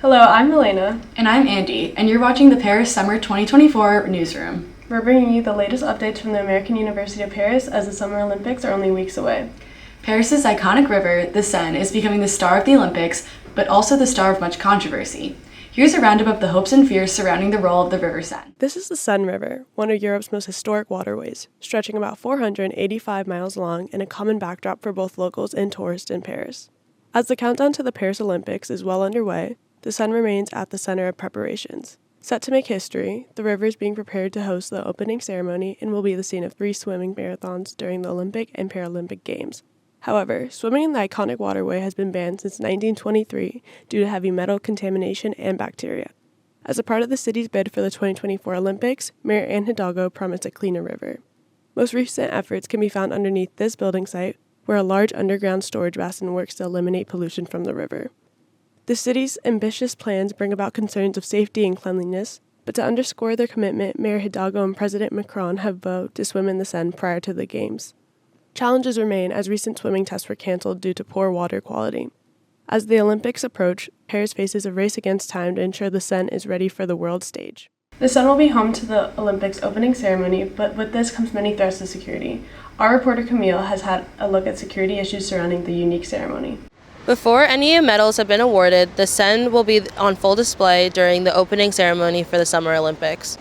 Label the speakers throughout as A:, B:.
A: Hello, I'm Elena.
B: And I'm Andy, and you're watching the Paris Summer 2024 Newsroom.
A: We're bringing you the latest updates from the American University of Paris as the Summer Olympics are only weeks away.
B: Paris's iconic river, the Seine, is becoming the star of the Olympics, but also the star of much controversy. Here's a roundup of the hopes and fears surrounding the role of the River Seine.
A: This is the Seine River, one of Europe's most historic waterways, stretching about 485 miles long and a common backdrop for both locals and tourists in Paris. As the countdown to the Paris Olympics is well underway, the Seine remains at the center of preparations. Set to make history, the river is being prepared to host the opening ceremony and will be the scene of 3 swimming marathons during the Olympic and Paralympic Games. However, swimming in the iconic waterway has been banned since 1923 due to heavy metal contamination and bacteria. As a part of the city's bid for the 2024 Olympics, Mayor Anne Hidalgo promised a cleaner river. Most recent efforts can be found underneath this building site, where a large underground storage basin works to eliminate pollution from the river. The city's ambitious plans bring about concerns of safety and cleanliness, but to underscore their commitment, Mayor Hidalgo and President Macron have vowed to swim in the Seine prior to the Games. Challenges remain as recent swimming tests were canceled due to poor water quality. As the Olympics approach, Paris faces a race against time to ensure the Seine is ready for the world stage. The Seine will be home to the Olympics opening ceremony, but with this comes many threats to security. Our reporter Camille has had a look at security issues surrounding the unique ceremony.
C: Before any medals have been awarded, the Seine will be on full display during the opening ceremony for the Summer Olympics.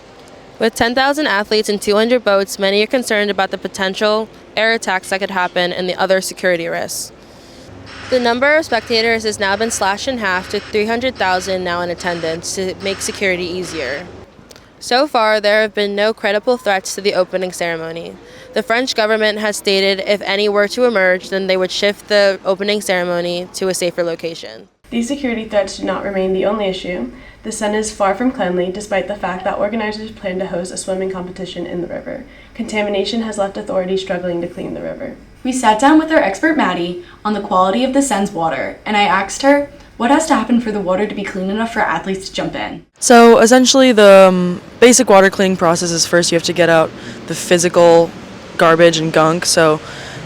C: With 10,000 athletes and 200 boats, many are concerned about the potential air attacks that could happen and the other security risks. The number of spectators has now been slashed in half to 300,000 now in attendance to make security easier. So far, there have been no credible threats to the opening ceremony. The French government has stated if any were to emerge, then they would shift the opening ceremony to a safer location.
A: These security threats do not remain the only issue. The Seine is far from cleanly, despite the fact that organizers plan to host a swimming competition in the river. Contamination has left authorities struggling to clean the river.
B: We sat down with our expert Maddie on the quality of the Seine's water, and I asked her what has to happen for the water to be clean enough for athletes to jump in.
D: So essentially the basic water cleaning process is first you have to get out the physical garbage and gunk. So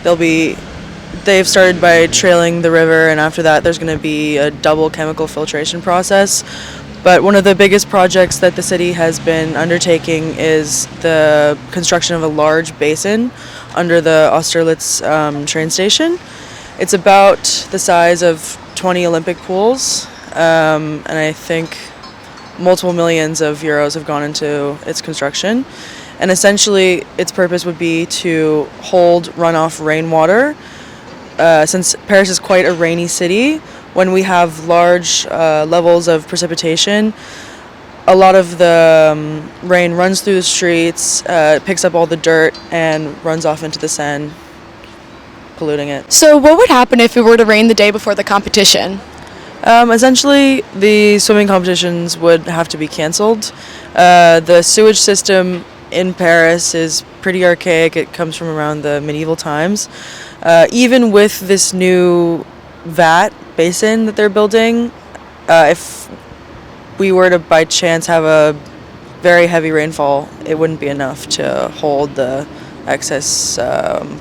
D: they've started by trailing the river, and after that there's going to be a double chemical filtration process. But one of the biggest projects that the city has been undertaking is the construction of a large basin under the Austerlitz train station. It's about the size of 20 Olympic pools, and I think multiple millions of euros have gone into its construction. And essentially, its purpose would be to hold runoff rainwater. Since Paris is quite a rainy city, when we have large levels of precipitation, a lot of the rain runs through the streets, picks up all the dirt, and runs off into the Seine, polluting it.
E: So what would happen if it were to rain the day before the competition?
D: Essentially, the swimming competitions would have to be canceled. The sewage system in Paris is pretty archaic. It comes from around the medieval times. Even with this new vat basin that they're building, if we were to by chance have a very heavy rainfall, it wouldn't be enough to hold the excess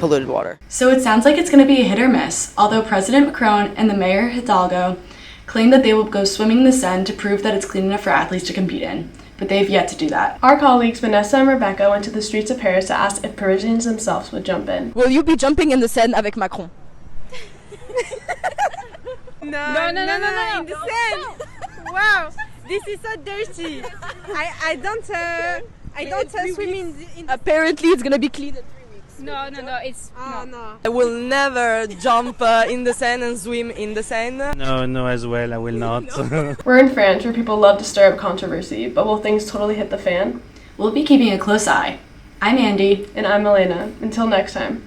D: polluted water.
B: So it sounds like it's going to be a hit or miss, although President Macron and the Mayor Hidalgo claim that they will go swimming in the Seine to prove that it's clean enough for athletes to compete in. But they've yet to do that. Our colleagues Vanessa and Rebecca went to the streets of Paris to ask if Parisians themselves would jump in.
F: Will you be jumping in the Seine avec Macron?
G: No, in the Seine. Wow, this is so dirty. I don't swim in the
F: Apparently it's gonna be clean in 3 weeks.
G: No, it's no.
F: I will never jump in the Seine and swim in the Seine.
H: No, as well, I will not.
A: We're in France, where people love to stir up controversy, but will things totally hit the fan?
B: We'll be keeping a close eye. I'm Andy.
A: And I'm Elena. Until next time.